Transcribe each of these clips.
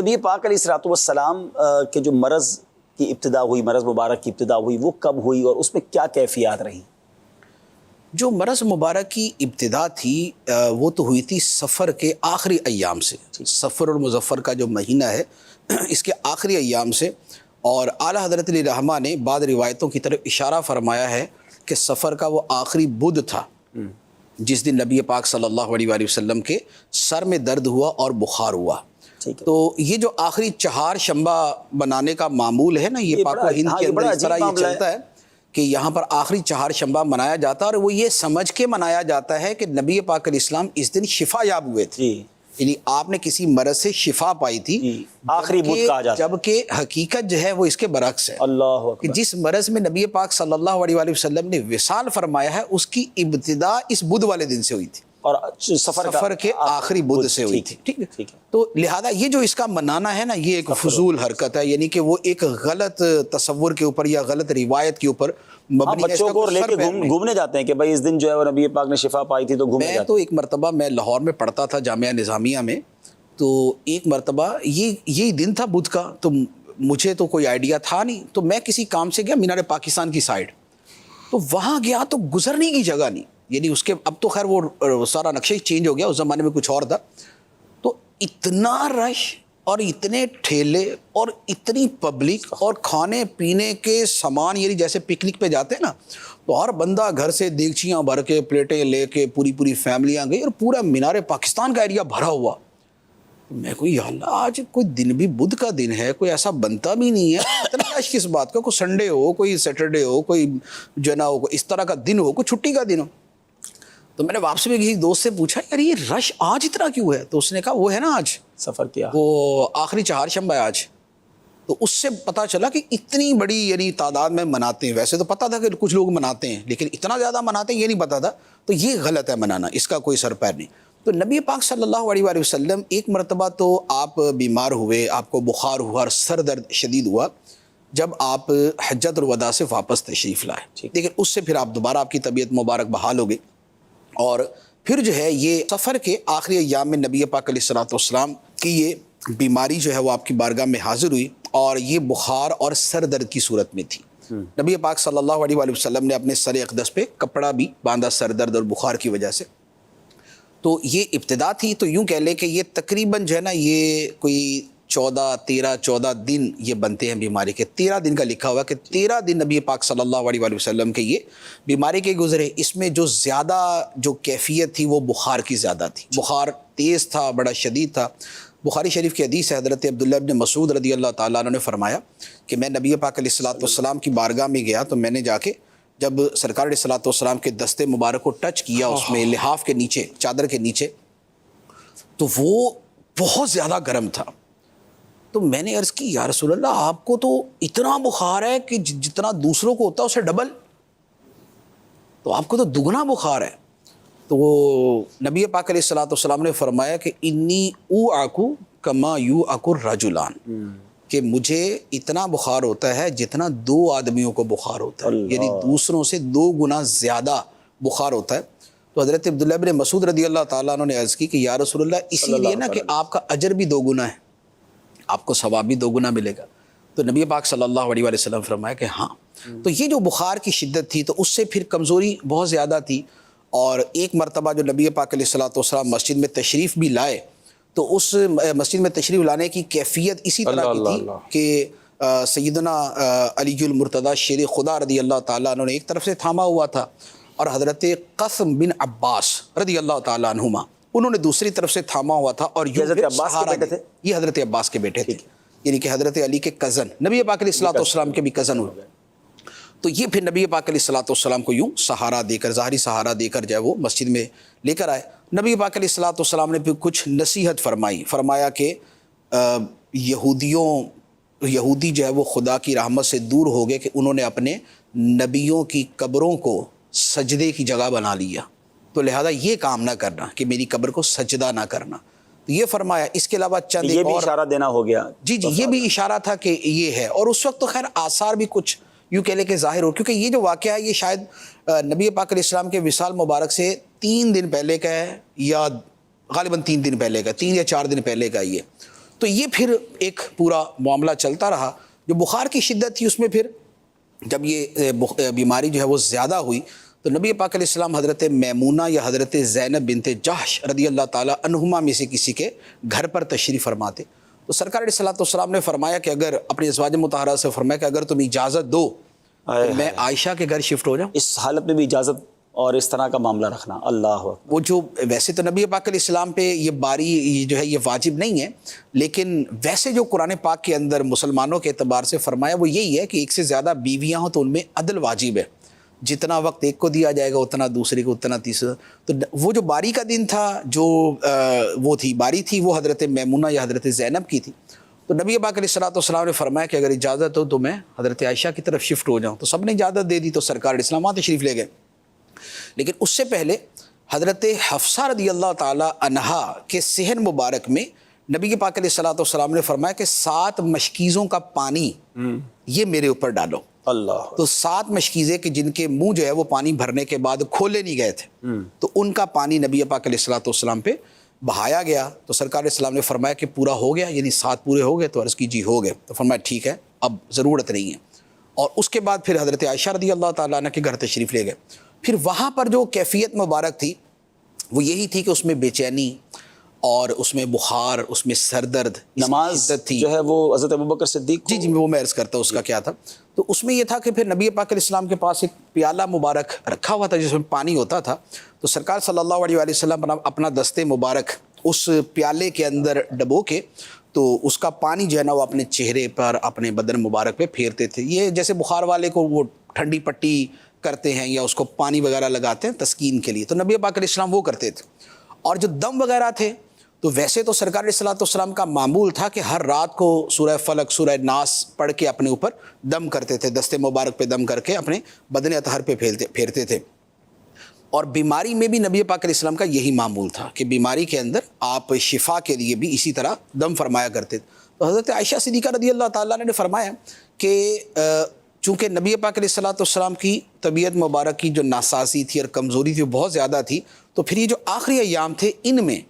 نبی پاک علیہ الصلوۃ والسلام کے جو مرض کی ابتدا ہوئی، مرض مبارک کی ابتدا ہوئی، وہ کب ہوئی اور اس میں کیا کیفیات رہیں؟ جو مرض مبارک کی ابتدا تھی وہ تو ہوئی تھی سفر کے آخری ایام سے، سفر المظفر کا جو مہینہ ہے اس کے آخری ایام سے، اور اعلیٰ حضرت علیہ رحمہ نے بعض روایتوں کی طرف اشارہ فرمایا ہے کہ سفر کا وہ آخری بدھ تھا جس دن نبی پاک صلی اللہ علیہ وآلہ وسلم کے سر میں درد ہوا اور بخار ہوا۔ تو یہ جو آخری چہار شنبہ بنانے کا معمول ہے نا، یہ پاک و ہند کے اندر اس طرح یہ چلتا ہے کہ یہاں پر آخری چہار شنبہ منایا جاتا ہے، اور وہ یہ سمجھ کے منایا جاتا ہے کہ نبی پاک علیہ السلام اس دن شفا یاب ہوئے تھے، یعنی آپ نے کسی مرض سے شفا پائی تھی، آخری بدھ کہا جاتا ہے، جبکہ حقیقت جو ہے وہ اس کے برعکس ہے اللہ کہ جس مرض میں نبی پاک صلی اللہ علیہ وآلہ وسلم نے وصال فرمایا ہے اس کی ابتدا اس بدھ والے دن سے ہوئی تھی اور سفر کے آخری بدھ سے ہوئی تھی، ٹھیک ہے۔ تو لہذا یہ جو اس کا منانا ہے نا، یہ ایک فضول حرکت ہے، یعنی کہ وہ ایک غلط تصور کے اوپر یا غلط روایت کے اوپر مبنی ہے۔ بچوں کو لے کے گھومنے جاتے ہیں کہ بھائی اس دن جو ہے وہ نبی پاک نے شفا پائی تھی تو گھومنے جاتے ہیں۔ میں تو ایک مرتبہ میں لاہور میں پڑھتا تھا جامعہ نظامیہ میں، تو ایک مرتبہ یہی دن تھا بدھ کا، تو مجھے تو کوئی آئیڈیا تھا نہیں، تو میں کسی کام سے گیا مینار پاکستان کی سائڈ، تو وہاں گیا تو گزرنے کی جگہ نہیں، یعنی اس کے اب تو خیر وہ سارا نقشہ چینج ہو گیا، اس زمانے میں کچھ اور تھا، تو اتنا رش اور اتنے ٹھیلے اور اتنی پبلک اور کھانے پینے کے سامان، یعنی جیسے پکنک پہ جاتے ہیں نا، تو ہر بندہ گھر سے دیگچیاں بھر کے پلیٹیں لے کے پوری فیملیاں گئی اور پورا مینار پاکستان کا ایریا بھرا ہوا۔ میں کوئی یا اللہ آج کوئی دن بھی بدھ کا دن ہے، کوئی ایسا بنتا بھی نہیں ہے، اتنا رش کس بات کا، کوئی سنڈے ہو، کوئی سیٹرڈے ہو، کوئی جنا ہو، کوئی اس طرح کا دن ہو، کوئی چھٹی کا دن ہو۔ تو میں نے واپسی میں کسی دوست سے پوچھا یار یہ رش آج اتنا کیوں ہے؟ تو اس نے کہا وہ ہے نا آج سفر کیا وہ آخری چہار شنبہ ہے آج۔ تو اس سے پتہ چلا کہ اتنی بڑی یعنی تعداد میں مناتے ہیں، ویسے تو پتہ تھا کہ کچھ لوگ مناتے ہیں لیکن اتنا زیادہ مناتے ہیں یہ نہیں پتہ تھا، تو یہ غلط ہے منانا، اس کا کوئی سر پیر نہیں۔ تو نبی پاک صلی اللہ علیہ وآلہ وسلم ایک مرتبہ تو آپ بیمار ہوئے، آپ کو بخار ہوا اور سر درد شدید ہوا جب آپ حجۃ الوداع سے واپس تشریف لائے، لیکن اس سے پھر آپ دوبارہ آپ کی طبیعت مبارک بحال ہو گئی، اور پھر جو ہے یہ سفر کے آخری ایام میں نبی پاک علیہ الصلوۃ والسلام کی یہ بیماری جو ہے وہ آپ کی بارگاہ میں حاضر ہوئی، اور یہ بخار اور سر درد کی صورت میں تھی۔ نبی پاک صلی اللہ علیہ وآلہ وسلم نے اپنے سر اقدس پہ کپڑا بھی باندھا سر درد اور بخار کی وجہ سے۔ تو یہ ابتدا تھی، تو یوں کہہ لیں کہ یہ تقریباً جو ہے نا یہ کوئی 14 دن یہ بنتے ہیں بیماری کے، 13 دن کا لکھا ہوا کہ 13 دن نبی پاک صلی اللہ علیہ وآلہ وسلم کے یہ بیماری کے گزرے۔ اس میں جو زیادہ جو کیفیت تھی وہ بخار کی زیادہ تھی، بخار تیز تھا، بڑا شدید تھا۔ بخاری شریف کی حدیث ہے، حضرت عبداللہ ابن مسعود رضی اللہ تعالیٰ عنہ نے فرمایا کہ میں نبی پاک علیہ الصلوۃ والسلام کی بارگاہ میں گیا تو میں نے جا کے جب سرکار علیہ الصلوۃ والسلام کے دستے مبارک کو ٹچ کیا اس میں لحاف کے نیچے، چادر کے نیچے، تو وہ بہت زیادہ گرم تھا۔ تو میں نے عرض کی یا رسول اللہ آپ کو تو اتنا بخار ہے کہ جتنا دوسروں کو ہوتا ہے اسے ڈبل، تو آپ کو تو دگنا بخار ہے۔ تو وہ نبی پاک علیہ الصلوۃ والسلام نے فرمایا کہ انی اوعک کما یوعک الرجلان، کہ مجھے اتنا بخار ہوتا ہے جتنا 2 آدمیوں کو بخار ہوتا ہے، یعنی دوسروں سے 2 گنا زیادہ بخار ہوتا ہے۔ تو حضرت عبداللہ ابن مسعود رضی اللہ تعالیٰ عنہ نے عرض کی کہ یا رسول اللہ اسی لیے نا کہ آپ کا اجر بھی 2 گنا ہے، آپ کو ثواب بھی 2 گنا ملے گا۔ تو نبی پاک صلی اللہ علیہ وآلہ وسلم فرمایا کہ ہاں۔ تو یہ جو بخار کی شدت تھی تو اس سے پھر کمزوری بہت زیادہ تھی، اور ایک مرتبہ جو نبی پاک علیہ الصلوۃ والسلام مسجد میں تشریف بھی لائے تو اس مسجد میں تشریف لانے کی کیفیت اسی طرح کی تھی کہ سیدنا علی المرتضیٰ شیر خدا رضی اللہ تعالیٰ عنہ نے ایک طرف سے تھاما ہوا تھا، اور حضرت قاسم بن عباس رضی اللہ تعالیٰ عنہما انہوں نے دوسری طرف سے تھاما ہوا تھا، اور یہ حضرت عباس کے بیٹے تھے، یہ حضرت عباس کے بیٹے تھے، یعنی کہ حضرت علی کے کزن، نبی پاک علیہ الصلوۃ والسلام کے بھی کزن ہوئے۔ تو یہ پھر نبی پاک علیہ الصلوۃ والسلام کو یوں سہارا دے کر، ظاہری سہارا دے کر جو ہے وہ مسجد میں لے کر آئے۔ نبی پاک علیہ الصلوۃ والسلام نے پھر کچھ نصیحت فرمایا کہ یہودی جو ہے وہ خدا کی رحمت سے دور ہو گئے کہ انہوں نے اپنے نبیوں کی قبروں کو سجدے کی جگہ بنا لیا، تو لہذا یہ کام نہ کرنا کہ میری قبر کو سجدہ نہ کرنا۔ تو یہ فرمایا۔ اس کے علاوہ چند یہ بھی اشارہ دینا ہو گیا، جی یہ بھی اشارہ تھا کہ یہ ہے، اور اس وقت تو خیر آثار بھی کچھ یوں کہہ لے کہ ظاہر ہو، کیونکہ یہ جو واقعہ ہے یہ شاید نبی پاک علیہ السلام کے وصال مبارک سے 3 دن پہلے کا ہے، یا غالباً 3 دن پہلے کا، 3 یا 4 دن پہلے کا یہ۔ تو یہ پھر ایک پورا معاملہ چلتا رہا. جو بخار کی شدت تھی اس میں پھر جب یہ بیماری جو ہے وہ زیادہ ہوئی تو نبی پاک علیہ السلام حضرت میمونہ یا حضرت زینب بنت جحش رضی اللہ تعالیٰ عنہما میں سے کسی کے گھر پر تشریف فرماتے. تو سرکار علیہ السلام نے فرمایا کہ اگر اپنی ازواج مطہرہ سے فرمایا کہ اگر تم اجازت دو تو میں عائشہ کے گھر شفٹ ہو جاؤں. اس حالت میں بھی اجازت اور اس طرح کا معاملہ رکھنا, اللہ اکبر. وہ جو ویسے تو نبی پاک علیہ السلام پہ یہ باری جو ہے یہ واجب نہیں ہے, لیکن ویسے جو قرآن پاک کے اندر مسلمانوں کے اعتبار سے فرمایا وہ یہی ہے کہ ایک سے زیادہ بیویاں ہوں تو ان میں عدل واجب ہے. جتنا وقت ایک کو دیا جائے گا اتنا دوسرے کو اتنا تیسرا. تو وہ جو باری کا دن تھا جو وہ تھی باری تھی وہ حضرت میمونہ یا حضرت زینب کی تھی. تو نبی پاک علیہ السلام نے فرمایا کہ اگر اجازت ہو تو میں حضرت عائشہ کی طرف شفٹ ہو جاؤں. تو سب نے اجازت دے دی تو سرکار علیہ السلام وہاں تشریف لے گئے. لیکن اس سے پہلے حضرت حفصہ رضی اللہ تعالی عنہا کے صحن مبارک میں نبی پاک علیہ السلام نے فرمایا کہ 7 مشکیزوں کا پانی یہ میرے اوپر ڈالو. اللہ. تو 7 مشکیزیں کہ جن کے منہ جو ہے وہ پانی بھرنے کے بعد کھولے نہیں گئے تھے, تو ان کا پانی نبی پاک علیہ السلام پہ بہایا گیا. تو سرکار علیہ السلام نے فرمایا کہ پورا ہو گیا, یعنی 7 پورے ہو گئے. تو عرض کی جی ہو گئے. تو فرمایا ٹھیک ہے اب ضرورت نہیں ہے. اور اس کے بعد پھر حضرت عائشہ رضی اللہ تعالیٰ عنہ کے گھر تشریف لے گئے. پھر وہاں پر جو کیفیت مبارک تھی وہ یہی تھی کہ اس میں بے چینی اور اس میں بخار, اس میں سر درد, نماز تھی جو ہے وہ حضرت ابوبکر صدیق کو جی وہ میں عرض کرتا ہوں اس کا کیا تھا. تو اس میں یہ تھا کہ پھر نبی پاک علیہ السلام کے پاس ایک پیالہ مبارک رکھا ہوا تھا جس میں پانی ہوتا تھا. تو سرکار صلی اللہ علیہ وآلہ وسلم اپنا دستے مبارک اس پیالے کے اندر ڈبو کے تو اس کا پانی جو ہے نا وہ اپنے چہرے پر اپنے بدن مبارک پہ پھیرتے تھے. یہ جیسے بخار والے کو وہ ٹھنڈی پٹی کرتے ہیں یا اس کو پانی وغیرہ لگاتے ہیں تسکین کے لیے, تو نبی پاک علیہ السلام وہ کرتے تھے. اور جو دم وغیرہ تھے تو ویسے تو سرکار علیہ السلام کا معمول تھا کہ ہر رات کو سورہ فلق سورہ ناس پڑھ کے اپنے اوپر دم کرتے تھے, دستے مبارک پہ دم کر کے اپنے بدن اطہر پہ پھیرتے تھے. اور بیماری میں بھی نبی پاک علیہ السلام کا یہی معمول تھا کہ بیماری کے اندر آپ شفا کے لیے بھی اسی طرح دم فرمایا کرتے تھے. تو حضرت عائشہ صدیقہ رضی اللہ تعالیٰ نے فرمایا کہ چونکہ نبی پاک علیہ السلام کی طبیعت مبارک کی جو ناسازی تھی اور کمزوری تھی وہ بہت زیادہ تھی, تو پھر یہ جو آخری ایام تھے ان میں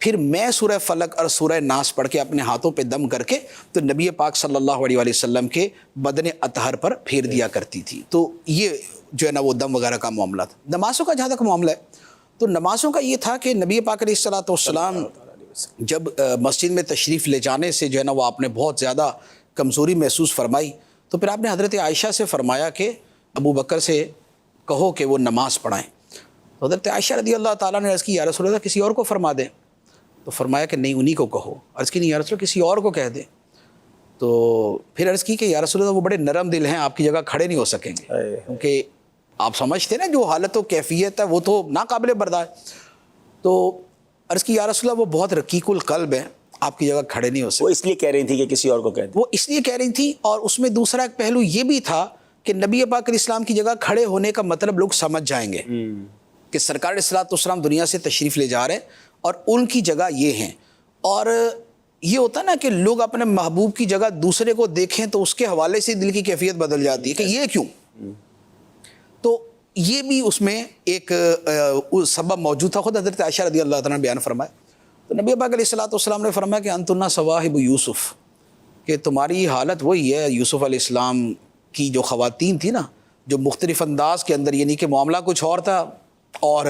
پھر میں سورہ فلق اور سورہ ناس پڑھ کے اپنے ہاتھوں پہ دم کر کے تو نبی پاک صلی اللہ علیہ وآلہ وسلم کے بدن اطہر پر پھیر دیا کرتی تھی. تو یہ جو ہے نا وہ دم وغیرہ کا معاملہ تھا. نمازوں کا جہاں تک معاملہ ہے تو نمازوں کا یہ تھا کہ نبی پاک علیہ السلام جب مسجد میں تشریف لے جانے سے جو ہے نا وہ آپ نے بہت زیادہ کمزوری محسوس فرمائی, تو پھر آپ نے حضرت عائشہ سے فرمایا کہ ابو بکر سے کہو کہ وہ نماز پڑھائیں. تو حضرت عائشہ رضی اللہ تعالیٰ نے عرض کی یا رسول اللہ کسی اور کو فرما دیں. تو فرمایا کہ نہیں انہی کو کہو. عرض کی نہیں یا رسول اللہ کسی اور کو کہہ دیں. تو پھر عرض کی کہ یا رسول اللہ وہ بڑے نرم دل ہیں, آپ کی جگہ کھڑے نہیں ہو سکیں گے, کیونکہ آپ سمجھتے نا جو حالت و کیفیت ہے وہ تو ناقابل برداشت. تو عرض کی یا رسول اللہ وہ بہت رقیق القلب ہے, آپ کی جگہ کھڑے نہیں ہو سکتے. وہ اس لیے کہہ رہی تھی کہ کسی اور کو کہہ دیں. وہ اس لیے کہہ رہی تھی, اور اس میں دوسرا ایک پہلو یہ بھی تھا کہ نبی پاک علیہ السلام کی جگہ کھڑے ہونے کا مطلب لوگ سمجھ جائیں گے کہ سرکار علیہ السلام دنیا سے تشریف لے جا رہے ہیں اور ان کی جگہ یہ ہیں. اور یہ ہوتا نا کہ لوگ اپنے محبوب کی جگہ دوسرے کو دیکھیں تو اس کے حوالے سے دل کی کیفیت بدل جاتی ہے کہ یہ کیوں. تو یہ بھی اس میں ایک سبب موجود تھا. خود حضرت عائشہ رضی اللہ تعالیٰ نے بیان فرمایا. تو نبی پاک علیہ السلام نے فرمایا کہ انتن صواحب یوسف, کہ تمہاری حالت وہی ہے یوسف علیہ السلام کی جو خواتین تھی نا, جو مختلف انداز کے اندر, یعنی کہ معاملہ کچھ اور تھا اور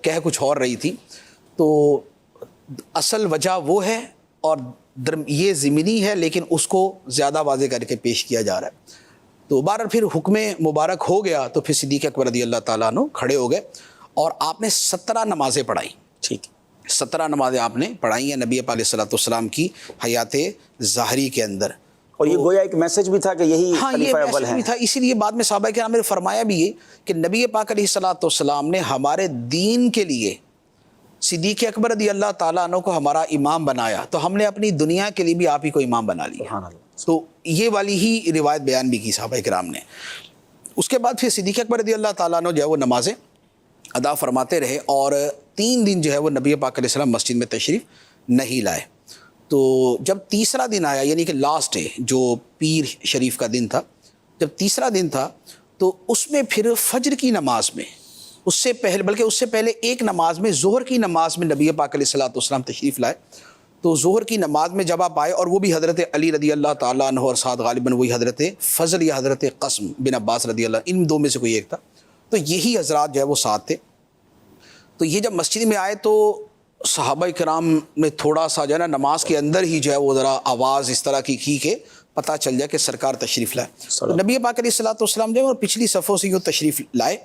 کہہ کچھ اور رہی تھی. تو اصل وجہ وہ ہے اور یہ ضمنی ہے لیکن اس کو زیادہ واضح کر کے پیش کیا جا رہا ہے. تو بہرحال پھر حکم مبارک ہو گیا تو پھر صدیق اکبر رضی اللہ تعالیٰ عنہ کھڑے ہو گئے اور آپ نے 17 نمازیں پڑھائیں. ٹھیک, 17 نمازیں آپ نے پڑھائی ہیں نبی پاک علیہ السلام کی حیات ظاہری کے اندر. اور یہ گویا ایک میسج بھی تھا کہ یہی خلیفہ اول ہیں. بھی تھا. اسی لیے بعد میں صحابہ کرام نے فرمایا بھی یہ کہ نبی پاک علیہ السلام نے ہمارے دین کے لیے صدیق اکبر رضی اللہ تعالیٰ عنہ کو ہمارا امام بنایا, تو ہم نے اپنی دنیا کے لیے بھی آپ ہی کو امام بنا لیا. تو یہ والی ہی روایت بیان بھی کی صحابہ کرام نے. اس کے بعد پھر صدیق اکبر رضی اللہ تعالیٰ عنہ جو ہے وہ نمازیں ادا فرماتے رہے اور 3 دن جو ہے وہ نبی پاک علیہ السلام مسجد میں تشریف نہیں لائے. تو جب تیسرا دن آیا, یعنی کہ لاسٹ ڈے جو پیر شریف کا دن تھا, جب تیسرا دن تھا تو اس میں پھر فجر کی نماز میں اس سے پہلے ایک نماز میں ظہر کی نماز میں نبی پاک علیہ السلام تشریف لائے. تو ظہر کی نماز میں جب آپ آئے، اور وہ بھی حضرت علی رضی اللہ تعالیٰ عنہ اور ساتھ غالباً وہی حضرت فضل یا حضرت قاسم بن عباس رضی اللہ، ان دو میں سے کوئی ایک تھا، تو یہی حضرات جو ہے وہ ساتھ تھے. تو یہ جب مسجد میں آئے تو صحابہ کرام میں تھوڑا سا جو ہے نا نماز کے اندر ہی جو ہے وہ ذرا آواز اس طرح کی کہ پتہ چل جائے کہ سرکار تشریف لائے. تو نبی پاک علیہ الصلوۃ والسلام جو ہے وہ پچھلی صفوں سے یوں تشریف لائے.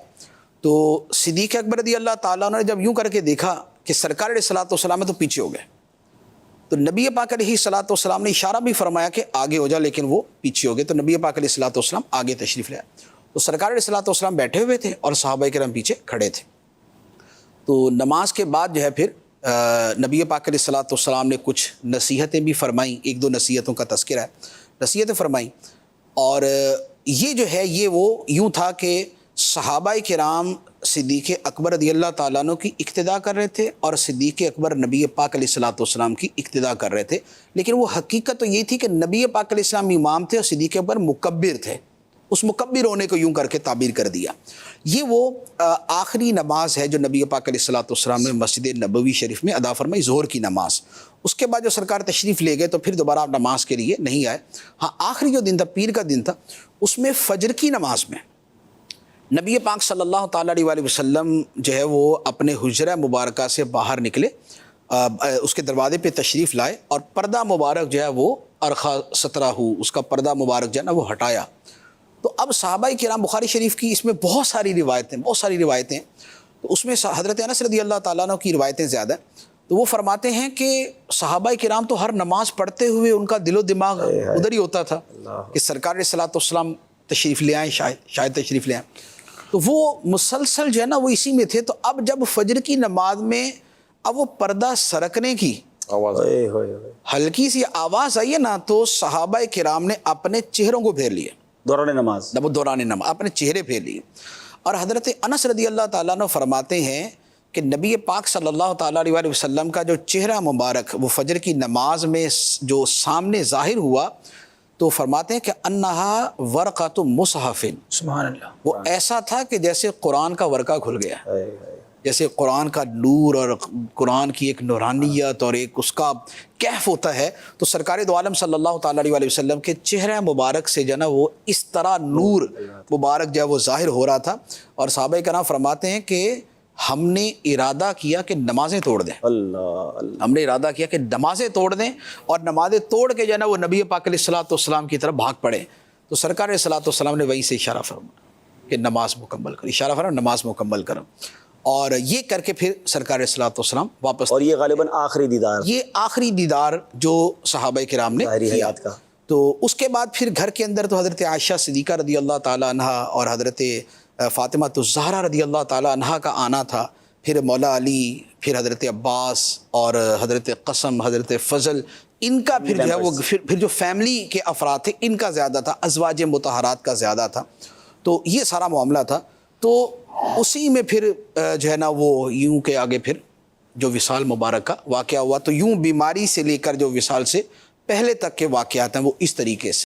تو صدیق اکبر رضی اللہ تعالیٰ عنہ نے جب یوں کر کے دیکھا کہ سرکار علیہ الصلوۃ والسلام میں تو پیچھے ہو گئے، تو نبی پاک علیہ الصلوۃ والسلام نے اشارہ بھی فرمایا کہ آگے ہو جا، لیکن وہ پیچھے ہو گئے. تو نبی پاک علیہ الصلوۃ والسلام آگے تشریف لائے. تو سرکار علیہ الصلوۃ والسلام بیٹھے ہوئے تھے اور صحابہ کرام پیچھے کھڑے تھے. تو نماز کے بعد جو ہے پھر نبی پاک علیہ الصلوۃ والسلام نے کچھ نصیحتیں بھی فرمائیں، ایک دو نصیحتوں کا تذکرہ ہے، نصیحتیں فرمائیں. اور یہ جو ہے یہ وہ یوں تھا کہ صحابہ کرام صدیق اکبر رضی اللہ تعالیٰ عنہ کی اقتداء کر رہے تھے اور صدیق اکبر نبی پاک علیہ الصلوۃ والسلام کی اقتداء کر رہے تھے. لیکن وہ حقیقت تو یہ تھی کہ نبی پاک علیہ السلام امام تھے اور صدیق اکبر مکبر تھے. اس مکبر ہونے کو یوں کر کے تعبیر کر دیا. یہ وہ آخری نماز ہے جو نبی پاک علیہ الصلوۃ والسلام نے مسجد نبوی شریف میں ادا فرمائی، ظہر کی نماز. اس کے بعد جو سرکار تشریف لے گئے تو پھر دوبارہ آپ نماز کے لیے نہیں آئے. ہاں آخری جو دن تھا، پیر کا دن تھا، اس میں فجر کی نماز میں نبی پاک صلی اللہ تعالیٰ علیہ وآلہ وسلم جو ہے وہ اپنے حجرہ مبارکہ سے باہر نکلے، اس کے دروازے پہ تشریف لائے اور پردہ مبارک جو ہے وہ ارخا سترہ اس کا پردہ مبارک جو ہے نا وہ ہٹایا. تو اب صحابہ کرام، بخاری شریف کی اس میں بہت ساری روایتیں، تو اس میں حضرت انس رضی اللہ تعالیٰ عنہ کی روایتیں زیادہ ہیں. تو وہ فرماتے ہیں کہ صحابہ کرام تو ہر نماز پڑھتے ہوئے ان کا دل و دماغ ادھر ہی ہوتا تھا کہ سرکار علیہ الصلوۃ والسلام تشریف لے آئیں، شاید تشریف لے آئیں. تو وہ مسلسل جو ہے نا وہ اسی میں تھے. تو اب جب فجر کی نماز میں اب وہ پردہ سرکنے کی آواز ہلکی سی آواز آئی ہے نا، تو صحابہ کرام نے اپنے چہروں کو پھیر لیے دوران نماز اپنے چہرے پھیر لیے. اور حضرت انس رضی اللہ تعالیٰ عنہ فرماتے ہیں کہ نبی پاک صلی اللہ تعالیٰ علیہ وآلہ وسلم کا جو چہرہ مبارک وہ فجر کی نماز میں جو سامنے ظاہر ہوا، تو فرماتے ہیں کہ انہا ورقۃ مصحف، سبحان اللہ، وہ ایسا تھا کہ جیسے قرآن کا ورقہ کھل گیا، جیسے قرآن کا نور اور قرآن کی ایک نورانیت اور ایک اس کا کیف ہوتا ہے. تو سرکار دو عالم صلی اللہ تعالیٰ علیہ وآلہ وسلم کے چہرہ مبارک سے جو ہے نا وہ اس طرح نور مبارک جو ہے وہ ظاہر ہو رہا تھا. اور صحابہ کرام فرماتے ہیں کہ ہم نے ارادہ کیا کہ نمازیں توڑ دیں، ہم نے ارادہ کیا کہ نمازیں توڑ دیں اور نمازیں توڑ کے جو ہے نا وہ نبی پاک علیہ الصلوۃ والسلام کی طرف بھاگ پڑے. تو سرکار علیہ الصلوۃ والسلام نے وہیں سے اشارہ فرمایا کہ نماز مکمل کرو، اشارہ فرمایا نماز مکمل کرو. اور یہ کر کے پھر سرکار علیہ الصلوۃ والسلام واپس. اور یہ غالباً یہ آخری دیدار جو صحابہ کرام نے حیات کا. تو اس کے بعد پھر گھر کے اندر تو حضرت عائشہ صدیقہ رضی اللہ تعالیٰ عنہ اور حضرت فاطمہ الزہرا رضی اللہ تعالیٰ عنہ کا آنا تھا. پھر مولا علی، پھر حضرت عباس اور حضرت قاسم، حضرت فضل، ان کا پھر جو ہے وہ پھر جو فیملی کے افراد تھے ان کا زیادہ تھا، ازواج مطہرات کا زیادہ تھا. تو یہ سارا معاملہ تھا. تو اسی میں پھر جو ہے نا وہ یوں کے آگے پھر جو وصال مبارک کا واقعہ ہوا. تو یوں بیماری سے لے کر جو وصال سے پہلے تک کے واقعات ہیں وہ اس طریقے سے